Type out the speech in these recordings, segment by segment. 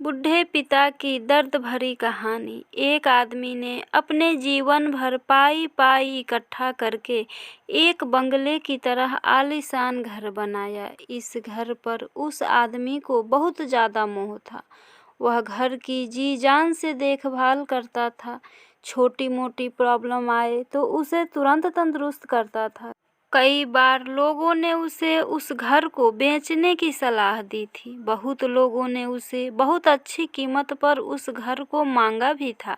बूढ़े पिता की दर्द भरी कहानी। एक आदमी ने अपने जीवन भर पाई पाई इकट्ठा करके एक बंगले की तरह आलीशान घर बनाया। इस घर पर उस आदमी को बहुत ज़्यादा मोह था। वह घर की जी जान से देखभाल करता था। छोटी मोटी प्रॉब्लम आए तो उसे तुरंत तंदुरुस्त करता था। कई बार लोगों ने उसे उस घर को बेचने की सलाह दी थी। बहुत लोगों ने उसे बहुत अच्छी कीमत पर उस घर को मांगा भी था।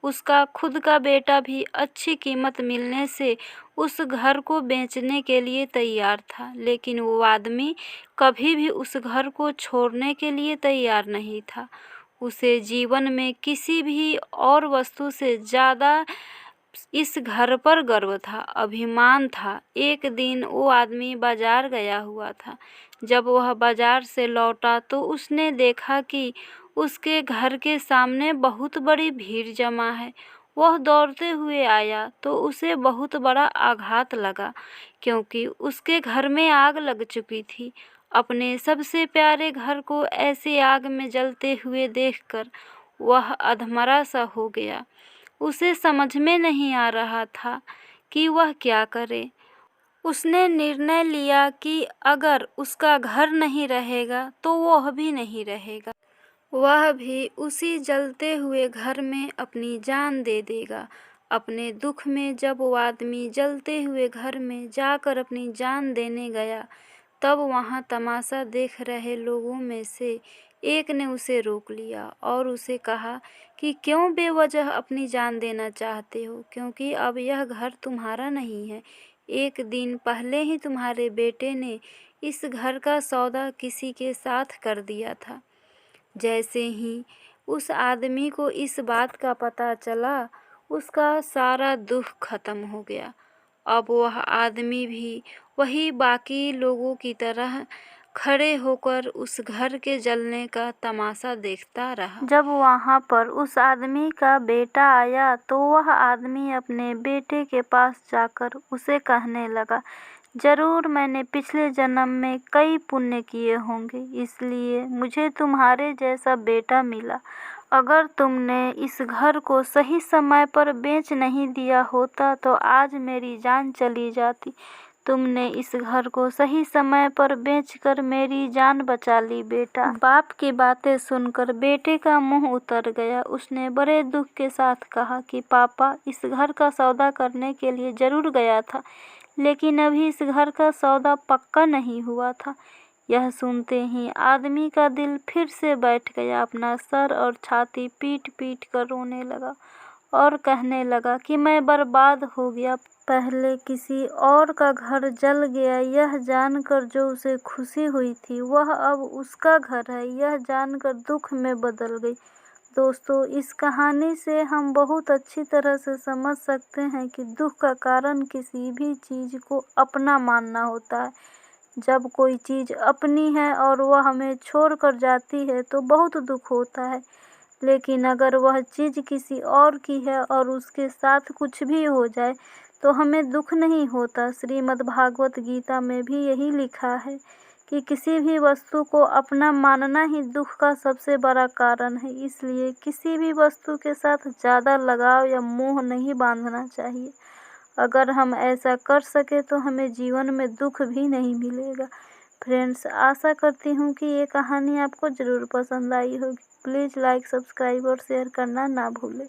उसका खुद का बेटा भी अच्छी कीमत मिलने से उस घर को बेचने के लिए तैयार था, लेकिन वो आदमी कभी भी उस घर को छोड़ने के लिए तैयार नहीं था। उसे जीवन में किसी भी और वस्तु से ज़्यादा इस घर पर गर्व था, अभिमान था। एक दिन वो आदमी बाजार गया हुआ था। जब वह बाजार से लौटा तो उसने देखा कि उसके घर के सामने बहुत बड़ी भीड़ जमा है। वह दौड़ते हुए आया तो उसे बहुत बड़ा आघात लगा, क्योंकि उसके घर में आग लग चुकी थी। अपने सबसे प्यारे घर को ऐसे आग में जलते हुए देखकर वह अधमरा सा हो गया। उसे समझ में नहीं आ रहा था कि वह क्या करे। उसने निर्णय लिया कि अगर उसका घर नहीं रहेगा तो वह भी नहीं रहेगा। वह भी उसी जलते हुए घर में अपनी जान दे देगा। अपने दुख में जब वो आदमी जलते हुए घर में जाकर अपनी जान देने गया, तब वहाँ तमाशा देख रहे लोगों में से एक ने उसे रोक लिया और उसे कहा कि क्यों बेवजह अपनी जान देना चाहते हो, क्योंकि अब यह घर तुम्हारा नहीं है। एक दिन पहले ही तुम्हारे बेटे ने इस घर का सौदा किसी के साथ कर दिया था। जैसे ही उस आदमी को इस बात का पता चला, उसका सारा दुख खत्म हो गया। अब वह आदमी भी वही बाकी लोगों की तरह खड़े होकर उस घर के जलने का तमाशा देखता रहा। जब वहाँ पर उस आदमी का बेटा आया तो वह आदमी अपने बेटे के पास जाकर उसे कहने लगा, जरूर मैंने पिछले जन्म में कई पुण्य किए होंगे, इसलिए मुझे तुम्हारे जैसा बेटा मिला। अगर तुमने इस घर को सही समय पर बेच नहीं दिया होता तो आज मेरी जान चली जाती। तुमने इस घर को सही समय पर बेचकर मेरी जान बचा ली बेटा। बाप की बातें सुनकर बेटे का मुंह उतर गया। उसने बड़े दुख के साथ कहा कि पापा, इस घर का सौदा करने के लिए जरूर गया था, लेकिन अभी इस घर का सौदा पक्का नहीं हुआ था। यह सुनते ही आदमी का दिल फिर से बैठ गया। अपना सर और छाती पीट पीट कर रोने लगा और कहने लगा कि मैं बर्बाद हो गया। पहले किसी और का घर जल गया यह जानकर जो उसे खुशी हुई थी, वह अब उसका घर है यह जानकर दुख में बदल गई। दोस्तों, इस कहानी से हम बहुत अच्छी तरह से समझ सकते हैं कि दुख का कारण किसी भी चीज़ को अपना मानना होता है। जब कोई चीज़ अपनी है और वह हमें छोड़कर जाती है तो बहुत दुख होता है, लेकिन अगर वह चीज़ किसी और की है और उसके साथ कुछ भी हो जाए तो हमें दुख नहीं होता। श्रीमद् भागवत गीता में भी यही लिखा है कि किसी भी वस्तु को अपना मानना ही दुख का सबसे बड़ा कारण है। इसलिए किसी भी वस्तु के साथ ज़्यादा लगाव या मोह नहीं बांधना चाहिए। अगर हम ऐसा कर सके तो हमें जीवन में दुख भी नहीं मिलेगा। फ्रेंड्स, आशा करती हूँ कि ये कहानी आपको ज़रूर पसंद आई होगी। प्लीज़ लाइक, सब्सक्राइब और शेयर करना ना भूलें।